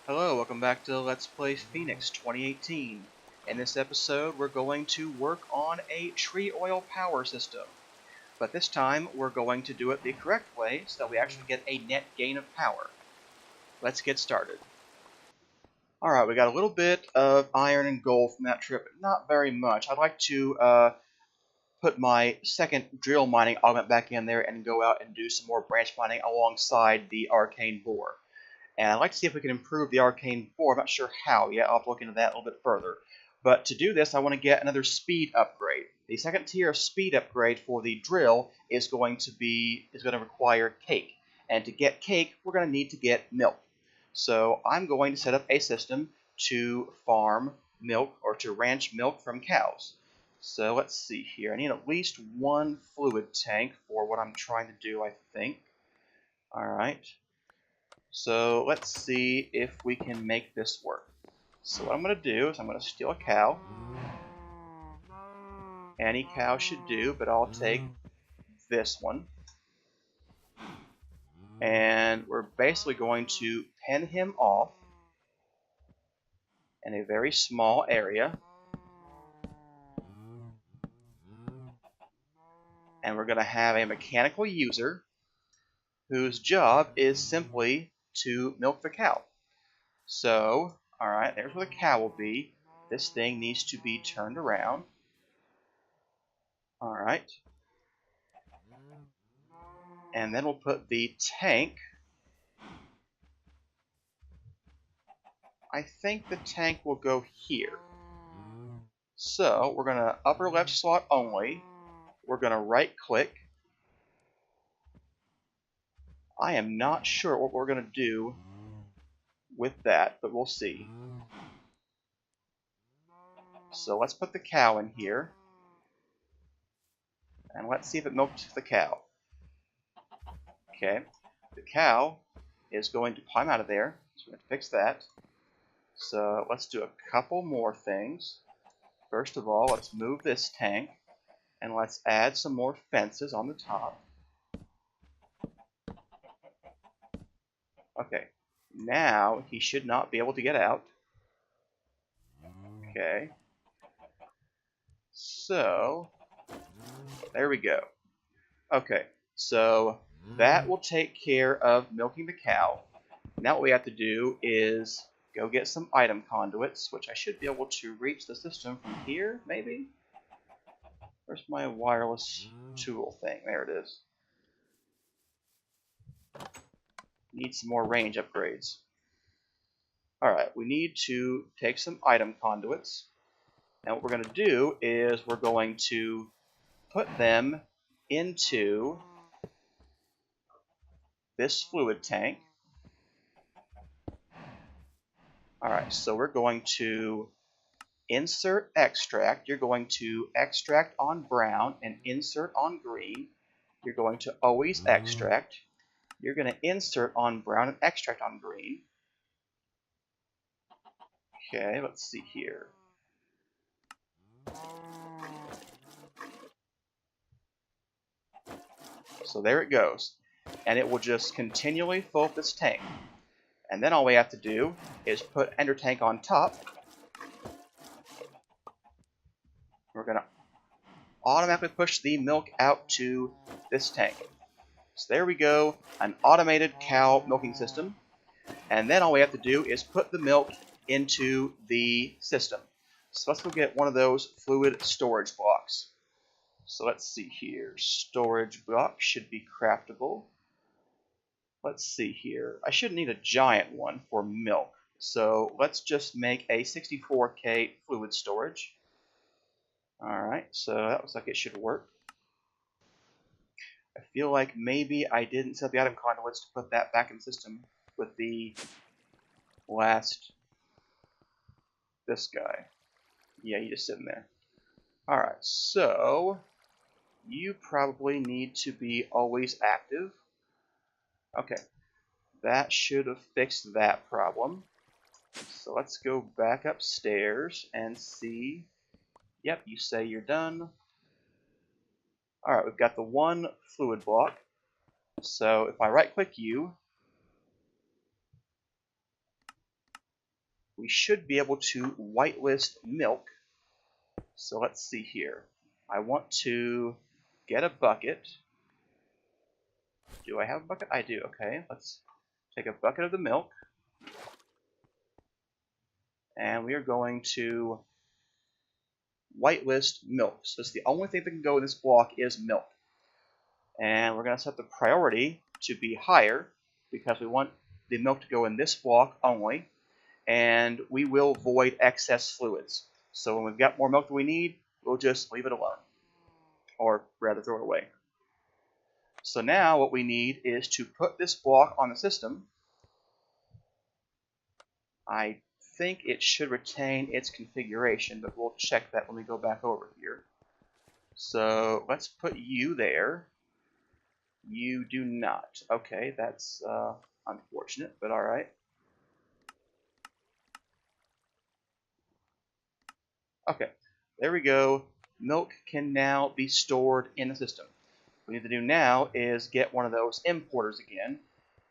Hello, welcome back to Let's Play Phoenix 2018. In this episode, we're going to work on a tree oil power system. But this time, we're going to do it the correct way so that we actually get a net gain of power. Let's get started. Alright, we got a little bit of iron and gold from that trip, but not very much. I'd like to put my second drill mining augment back in there and go out and do some more branch mining alongside the arcane boar. And I'd like to see if we can improve the arcane boar. I'm not sure how yet. I'll have to look into that a little bit further. But to do this, I want to get another speed upgrade. The second tier of speed upgrade for the drill is going to require cake. And to get cake, we're going to need to get milk. So I'm going to set up a system to farm milk or to ranch milk from cows. So let's see here. I need at least one fluid tank for what I'm trying to do, I think. Alright. So let's see if we can make this work. So what I'm going to do is I'm going to steal a cow. Any cow should do, but I'll take this one. And we're basically going to pen him off in a very small area. And we're going to have a mechanical user whose job is simply to milk the cow. So, alright, there's where the cow will be. This thing needs to be turned around. Alright. And then we'll put the tank. I think the tank will go here. So we're going to upper left slot only. We're going to right click. I am not sure what we're going to do with that, but we'll see. So let's put the cow in here. And let's see if it milks the cow. Okay. The cow is going to climb out of there. So we're going to fix that. So let's do a couple more things. First of all, let's move this tank. And let's add some more fences on the top. Okay. Now he should not be able to get out. Okay. So, there we go. Okay, so that will take care of milking the cow. Now what we have to do is go get some item conduits, which I should be able to reach the system from here, maybe? Where's my wireless tool thing? There it is. Need some more range upgrades. Alright, we need to take some item conduits. Now what we're going to do is we're going to put them into this fluid tank. Alright, so we're going to insert extract. You're going to extract on brown and insert on green. You're going to always extract. You're going to insert on brown and extract on green. Okay, let's see here. So there it goes. And it will just continually fill up this tank. And then all we have to do is put Ender Tank on top. We're going to automatically push the milk out to this tank. So there we go, an automated cow milking system. And then all we have to do is put the milk into the system. So let's go get one of those fluid storage blocks. So let's see here. Storage block should be craftable. Let's see here. I shouldn't need a giant one for milk. So let's just make a 64K fluid storage. Alright, so that looks like it should work. I feel like maybe I didn't set the item conduits to put that back in the system with the this guy. Yeah, you just sitting there. Alright, so you probably need to be always active. Okay, that should have fixed that problem. So let's go back upstairs and see. Yep, you say you're done. Alright, we've got the one fluid block. So if I right click you, we should be able to whitelist milk. So let's see here. I want to get a bucket. Do I have a bucket? I do. Okay, let's take a bucket of the milk. And we are going to whitelist milk. So it's the only thing that can go in this block is milk. And we're going to set the priority to be higher because we want the milk to go in this block only. And we will void excess fluids. So when we've got more milk than we need, we'll just leave it alone. Or rather throw it away. So now what we need is to put this block on the system. I think it should retain its configuration, but we'll check that when we go back over here. So let's put you there. You do not. Okay, that's unfortunate, but alright. Okay, there we go. Milk can now be stored in the system. What we need to do now is get one of those importers again.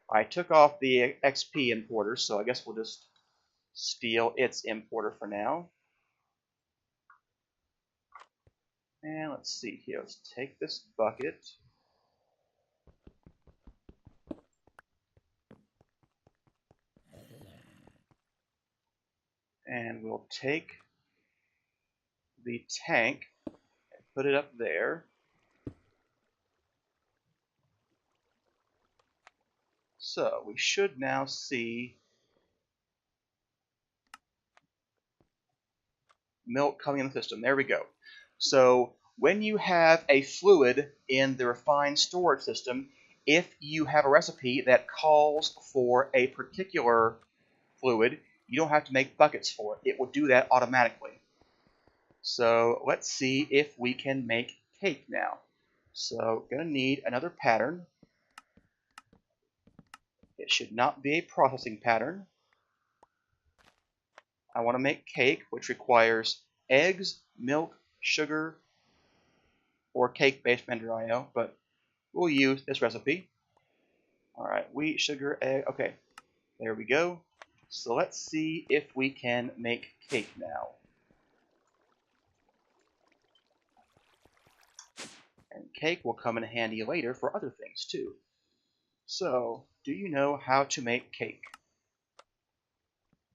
I took off the XP importer, so I guess we'll just steal its importer for now. And let's see here. Let's take this bucket. And we'll take the tank and put it up there. So we should now see milk coming in the system. There we go. So when you have a fluid in the refined storage system, if you have a recipe that calls for a particular fluid, you don't have to make buckets for it. It will do that automatically. So let's see if we can make cake now. So going to need another pattern. It should not be a processing pattern. I want to make cake, which requires eggs, milk, sugar, or cake-based Mandarin, but we'll use this recipe. Alright, wheat, sugar, egg. Okay, there we go. So let's see if we can make cake now. And cake will come in handy later for other things too. So, do you know how to make cake?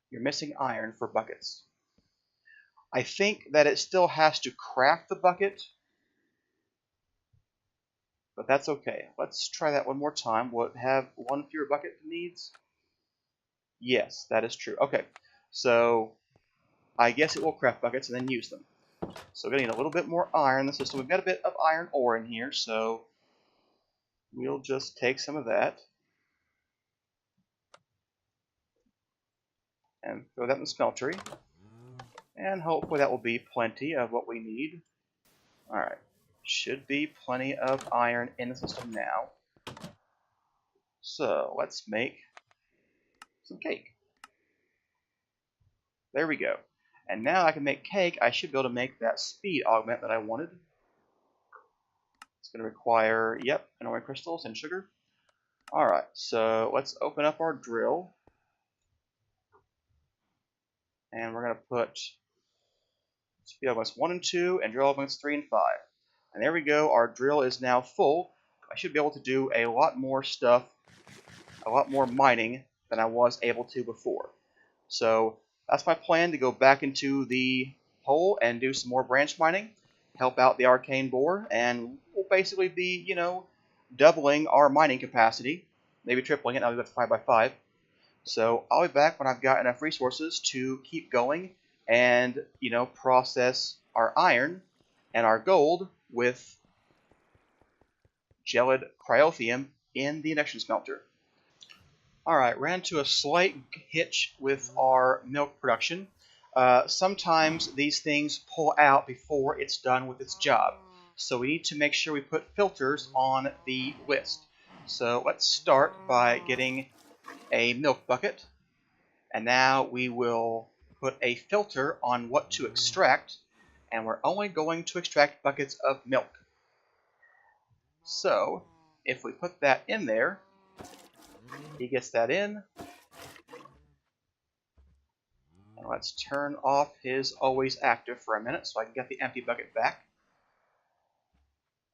You're missing iron for buckets. I think that it still has to craft the bucket, but that's okay. Let's try that one more time. Will it have one fewer bucket needs? Yes, that is true. Okay, so I guess it will craft buckets and then use them. So we're going to need a little bit more iron in the system. We've got a bit of iron ore in here, so we'll just take some of that and throw that in the smeltery. And hopefully that will be plenty of what we need. Alright, should be plenty of iron in the system now. So let's make some cake. There we go. And now I can make cake. I should be able to make that speed augment that I wanted. It's going to require, yep, annoying crystals and sugar. Alright, so let's open up our drill. And we're going to put speed augments 1 and 2 and drill augments 3 and 5. And there we go. Our drill is now full. I should be able to do a lot more stuff, a lot more mining than I was able to before. So that's my plan, to go back into the hole and do some more branch mining, help out the arcane boar, and we'll basically be, you know, doubling our mining capacity, maybe tripling it. Now we've got 5x5. So I'll be back when I've got enough resources to keep going and, you know, process our iron and our gold with gelid cryothium in the induction smelter. Alright, ran into a slight hitch with our milk production. Sometimes these things pull out before it's done with its job. So we need to make sure we put filters on the list. So let's start by getting a milk bucket. And now we will put a filter on what to extract. And we're only going to extract buckets of milk. So if we put that in there, he gets that in. let's turn off his always active for a minute so I can get the empty bucket back.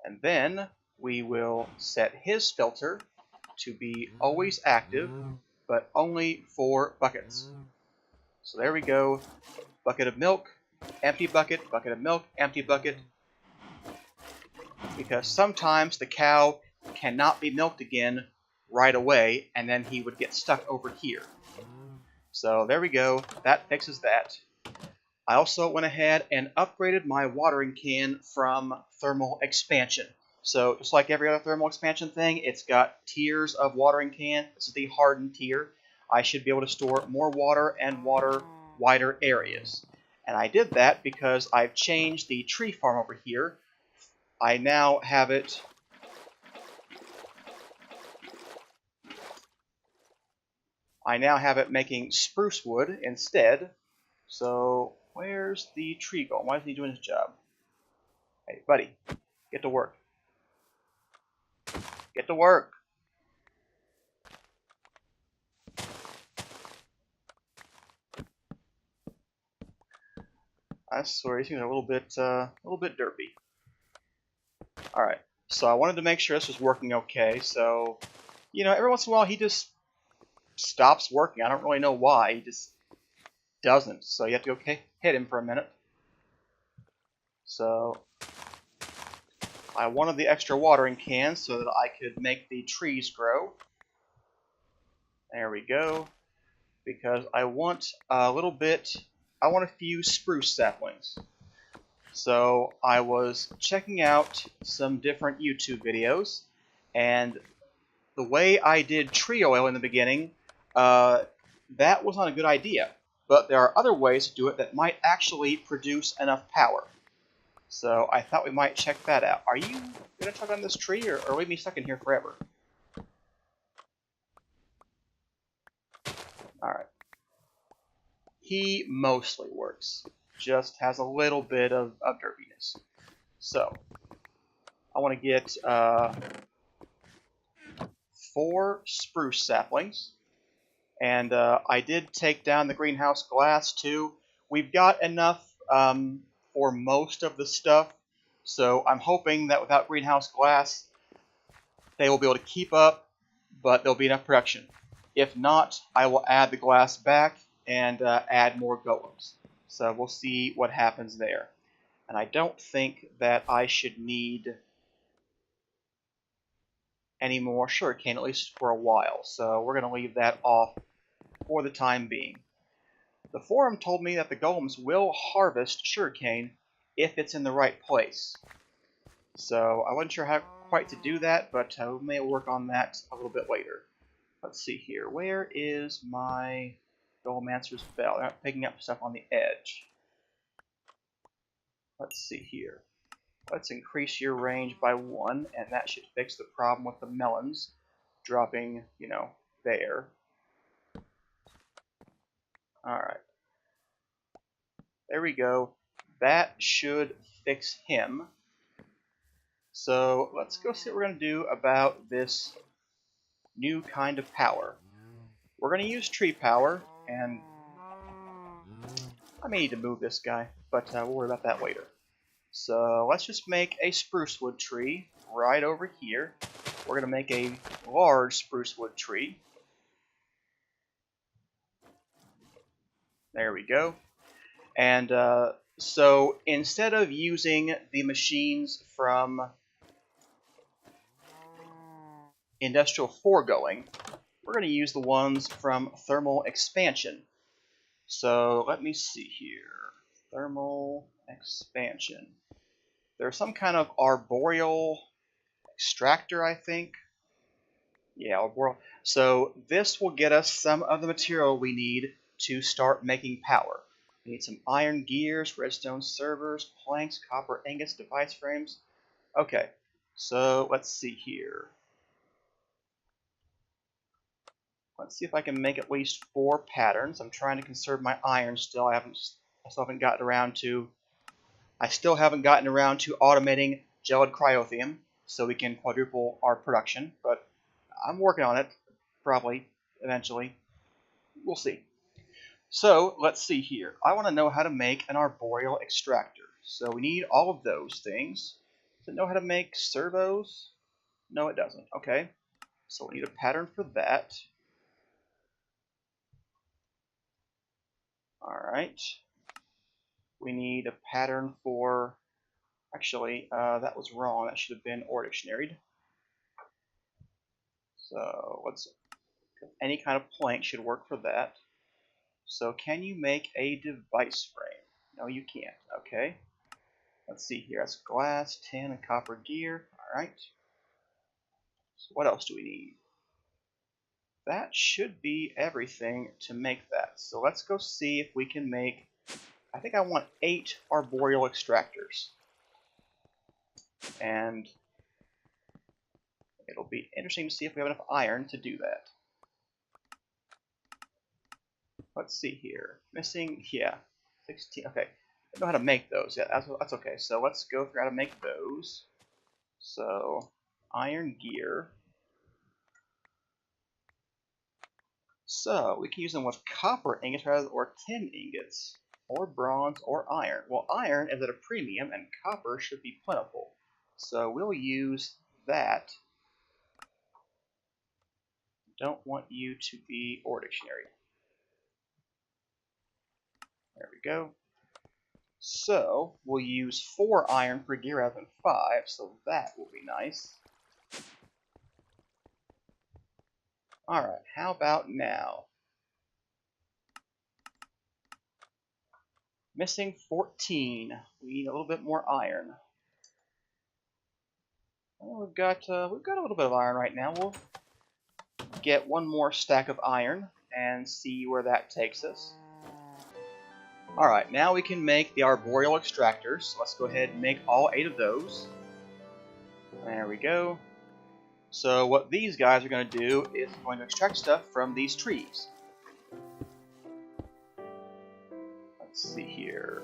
And then we will set his filter to be always active, but only for buckets. So there we go. Bucket of milk, empty bucket, bucket of milk, empty bucket. Because sometimes the cow cannot be milked again right away, and then he would get stuck over here. So there we go. That fixes that. I also went ahead and upgraded my watering can from thermal expansion. So just like every other thermal expansion thing, it's got tiers of watering can. This is the hardened tier. I should be able to store more water and water wider areas. And I did that because I've changed the tree farm over here. I now have it making spruce wood instead. So where's the tree going? Why isn't he doing his job? Hey, buddy, get to work. Get to work. I swear he's getting a little bit derpy. All right, so I wanted to make sure this was working okay. So, you know, every once in a while he just stops working. I don't really know why. He just doesn't. So you have to go hit him for a minute. So I wanted the extra watering can so that I could make the trees grow. There we go. Because I want a few spruce saplings. So I was checking out some different YouTube videos, and the way I did tree oil in the beginning, that was not a good idea. But there are other ways to do it that might actually produce enough power. So I thought we might check that out. Are you going to tug on this tree, or leave me stuck in here forever? Alright. He mostly works. Just has a little bit of derpiness. So, I want to get 4 spruce saplings. And I did take down the greenhouse glass too. We've got enough for most of the stuff. So I'm hoping that without greenhouse glass, they will be able to keep up, but there'll be enough production. If not, I will add the glass back and add more golems. So we'll see what happens there. And I don't think that I should need any more sugarcane, at least for a while. So we're going to leave that off for the time being. The forum told me that the golems will harvest sugarcane if it's in the right place. So I wasn't sure how quite to do that, but we may work on that a little bit later. Let's see here. Where is my Golemancer's bell? They're not picking up stuff on the edge. Let's see here. Let's increase your range by 1, and that should fix the problem with the melons dropping, you know, there. Alright. There we go. That should fix him. So let's go see what we're going to do about this new kind of power. We're going to use tree power, and I may need to move this guy, but we'll worry about that later. So let's just make a spruce wood tree right over here. We're going to make a large spruce wood tree. There we go. And so instead of using the machines from Industrial Foregoing, we're going to use the ones from Thermal Expansion. So let me see here. Thermal Expansion. There's some kind of arboreal extractor, I think. Yeah, arboreal. So this will get us some of the material we need to start making power. We need some iron gears, redstone servers, planks, copper ingots, device frames. Okay, so let's see here. Let's see if I can make at least 4 patterns. I'm trying to conserve my iron still. I still haven't gotten around to automating gelid cryothium so we can quadruple our production, but I'm working on it, probably, eventually. We'll see. So let's see here. I want to know how to make an arboreal extractor. So we need all of those things. Does it know how to make servos? No, it doesn't. Okay. So we need a pattern for that. Alright. We need a pattern for... Actually, that was wrong. That should have been or dictionaried. So let's... Any kind of plank should work for that. So can you make a device frame? No, you can't. Okay. Let's see here. That's glass, tin, and copper gear. Alright. So what else do we need? That should be everything to make that. So let's go see if we can make... I think I want 8 arboreal extractors. And it'll be interesting to see if we have enough iron to do that. Let's see here. Missing, yeah, 16. Okay, I know how to make those. Yeah, that's okay. So let's go through how to make those. So, iron gear. So, we can use them with copper ingots rather or tin ingots, or bronze or iron. Well, iron is at a premium, and copper should be plentiful. So, we'll use that. Don't want you to be or dictionary. There we go. So, we'll use 4 iron per gear rather than 5, so that will be nice. Alright, how about now? Missing 14. We need a little bit more iron. Well, we've got a little bit of iron right now. We'll get one more stack of iron and see where that takes us. Alright, now we can make the arboreal extractors. So let's go ahead and make all 8 of those. There we go. So what these guys are going to do is going to extract stuff from these trees. Let's see here.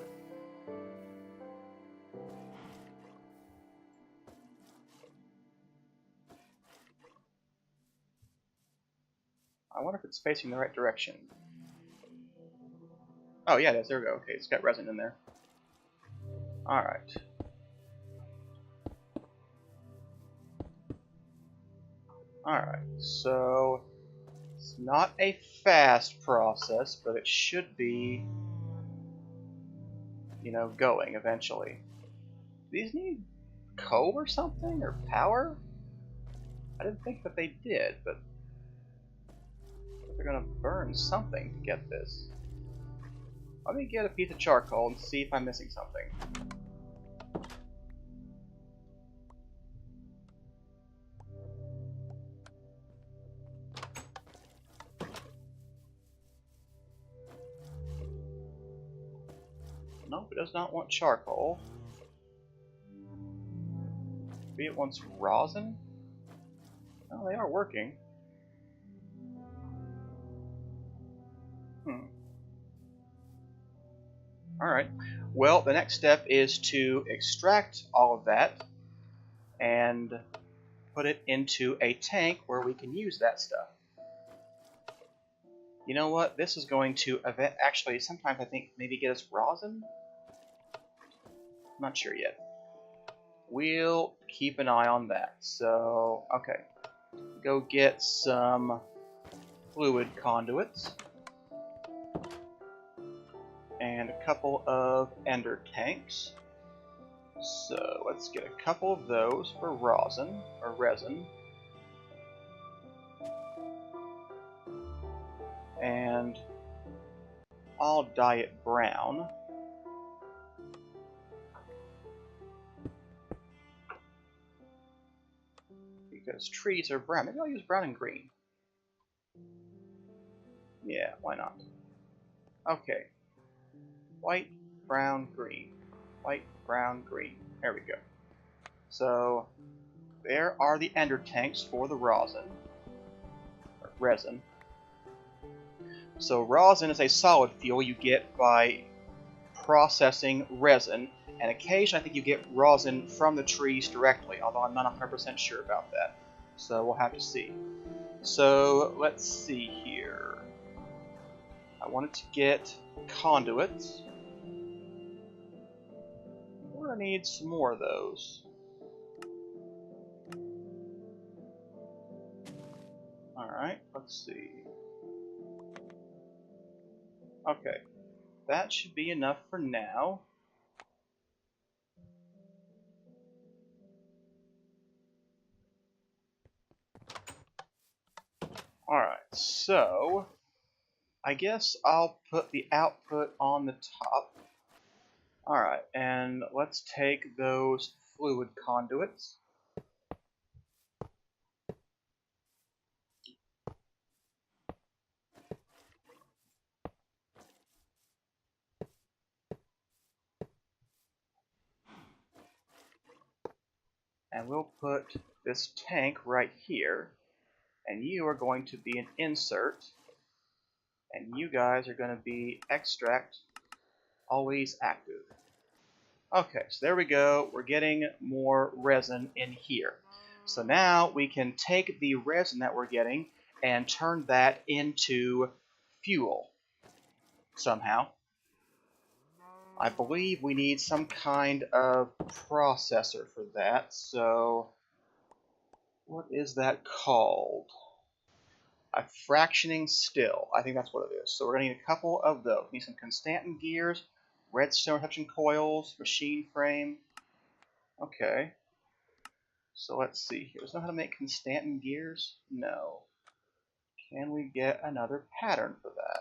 I wonder if it's facing the right direction. Oh yeah, it is. There we go. Okay, it's got resin in there. Alright. Alright, so it's not a fast process, but it should be, you know, going eventually. Do these need coal or something, or power? I didn't think that they did, but they're gonna burn something to get this. Let me get a piece of charcoal and see if I'm missing something. Nope, it does not want charcoal. Maybe it wants rosin? Oh, they are working. Alright, well, the next step is to extract all of that and put it into a tank where we can use that stuff. You know what? This is going to actually, sometimes I think maybe get us rosin? I'm not sure yet. We'll keep an eye on that. So, okay. Go get some fluid conduits. And a couple of ender tanks. So let's get a couple of those for rosin, or resin. And I'll dye it brown. Because trees are brown. Maybe I'll use brown and green. Yeah, why not? Okay. White, brown, green. White, brown, green. There we go. So, there are the ender tanks for the rosin. Or resin. So, rosin is a solid fuel you get by processing resin. And occasionally I think you get rosin from the trees directly, although I'm not 100% sure about that. So, we'll have to see. So, let's see here. I wanted to get conduits. We're gonna need some more of those. Alright, let's see. Okay, that should be enough for now. Alright, so I guess I'll put the output on the top. Alright, and let's take those fluid conduits. And we'll put this tank right here. And you are going to be an insert. And you guys are going to be extract, always active. Okay, so there we go. We're getting more resin in here. So now we can take the resin that we're getting and turn that into fuel somehow. I believe we need some kind of processor for that, so what is that called? A fractioning still. I think that's what it is. So we're going to need a couple of those. We need some Constantan gears, redstone reception coils, machine frame. Okay. So let's see here. Does it know how to make Constantan gears? No. Can we get another pattern for that?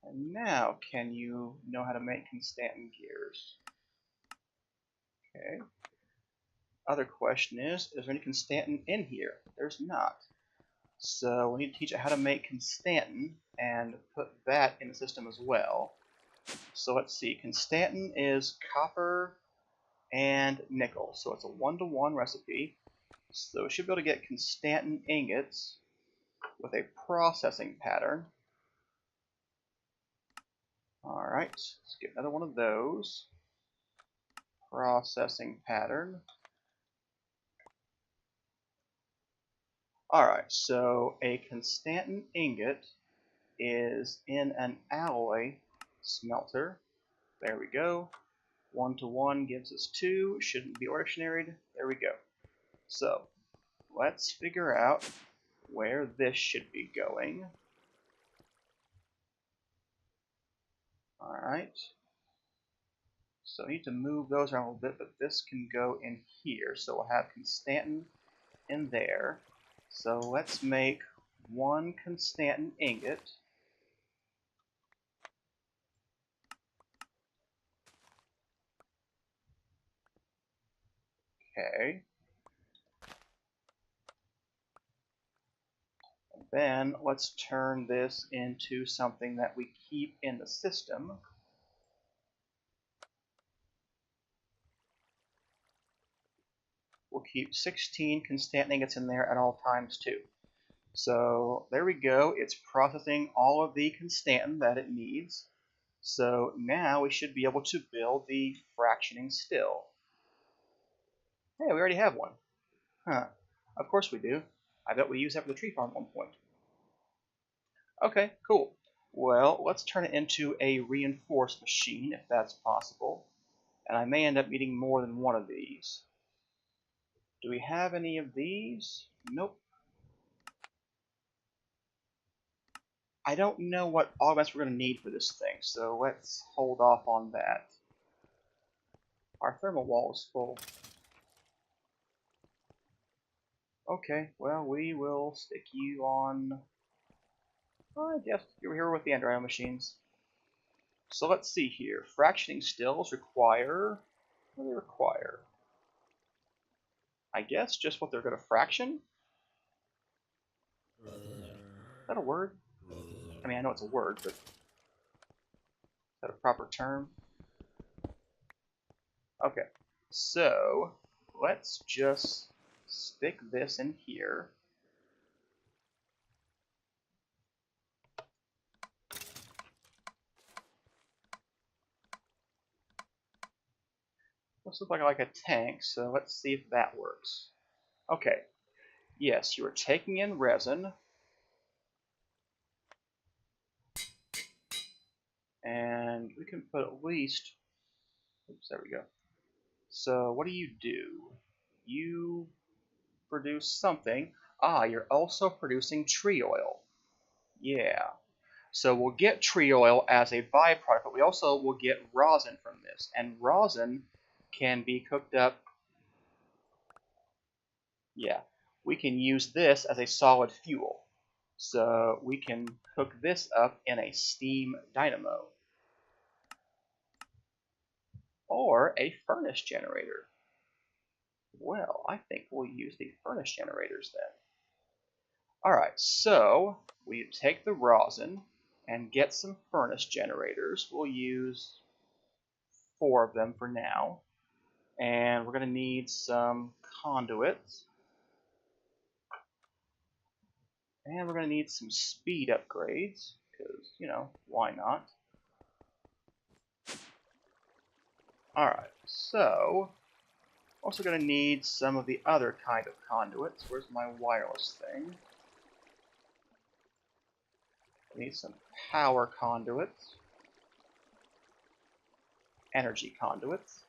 And now, can you know how to make Constantan gears? Okay. Other question is there any Constantan in here? There's not. So we need to teach it how to make Constantan and put that in the system as well. So let's see. Constantan is copper and nickel. So it's a 1-to-1 recipe. So we should be able to get Constantan ingots with a processing pattern. Alright, let's get another one of those. Processing pattern. Alright, so a Constantan ingot is in an alloy smelter. There we go. 1-to-1 gives us 2. Shouldn't be ordinaried. There we go. So, let's figure out where this should be going. Alright. So I need to move those around a little bit, but this can go in here. So we'll have Constantan in there. So let's make one Constantan ingot. Okay. And then let's turn this into something that we keep in the system. We'll keep 16 Constantan ingots in there at all times too. So there we go. It's processing all of the Constantan that it needs. So now we should be able to build the fractioning still. Hey, we already have one. Huh. Of course we do. I bet we used that for the tree farm at one point. Okay, cool. Well, let's turn it into a reinforced machine if that's possible. And I may end up needing more than one of these. Do we have any of these? Nope. I don't know what augments we're going to need for this thing, so let's hold off on that. Our thermal wall is full. Okay, well, we will stick you on... I guess you're here with the Android machines. So let's see here. Fractioning stills require... What do they require? I guess just what they're going to fraction? Is that a word? I mean, I know it's a word, but... Is that a proper term? Okay, so let's just stick this in here. This looks like a tank, so let's see if that works. Okay, yes, you are taking in resin, And we can put at least, oops, there we go. So what do? You produce something. Ah, you're also producing tree oil. Yeah. So we'll get tree oil as a byproduct, but we also will get rosin from this. And rosin can be cooked up. Yeah. We can use this as a solid fuel. So we can cook this up in a steam dynamo. Or a furnace generator. Well, I think we'll use the furnace generators then. Alright, so we take the rosin and get some furnace generators. We'll use 4 of them for now. And we're going to need some conduits. And we're going to need some speed upgrades, because, you know, why not? Alright, so also going to need some of the other kind of conduits. Where's my wireless thing? I need some power conduits. Energy conduits.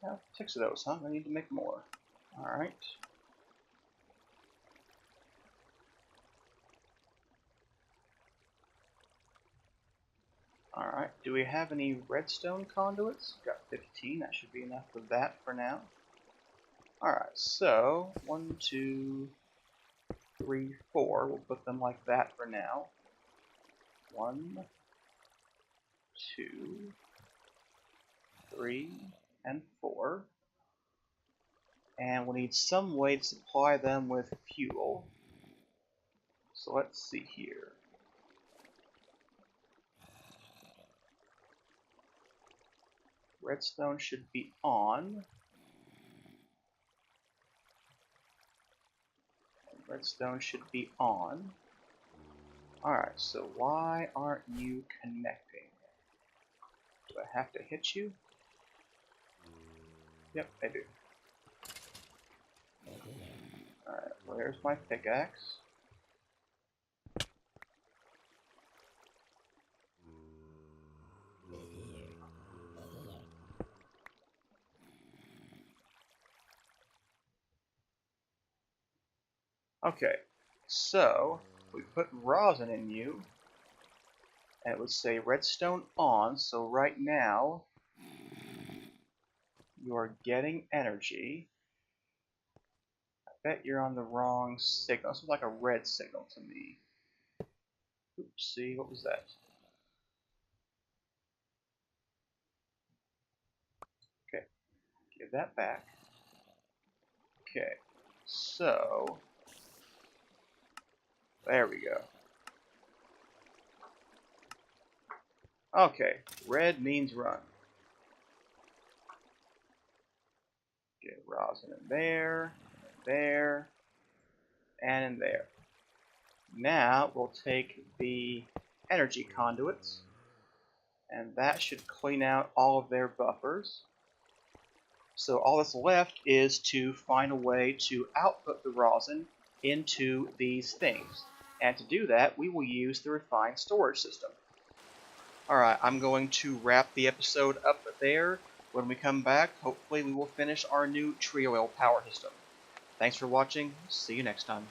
I have 6 of those, huh? I need to make more. Alright. Alright, do we have any redstone conduits? Got 15, that should be enough of that for now. Alright, so 1, 2, 3, 4. We'll put them like that for now. 1, 2, 3, and 4. And we'll need some way to supply them with fuel. So let's see here. Redstone should be on. Redstone should be on. Alright, so why aren't you connecting? Do I have to hit you? Yep, I do. Alright, where's my pickaxe? Okay, so we put rosin in you, and it would say redstone on, so right now you are getting energy. I bet you're on the wrong signal. This is like a red signal to me. Oopsie, what was that? Okay, give that back. Okay, so there we go. Okay, red means run. Get rosin in there, and in there. Now we'll take the energy conduits, and that should clean out all of their buffers. So all that's left is to find a way to output the rosin into these things. And to do that, we will use the refined storage system. Alright, I'm going to wrap the episode up there. When we come back, hopefully we will finish our new tree oil power system. Thanks for watching. See you next time.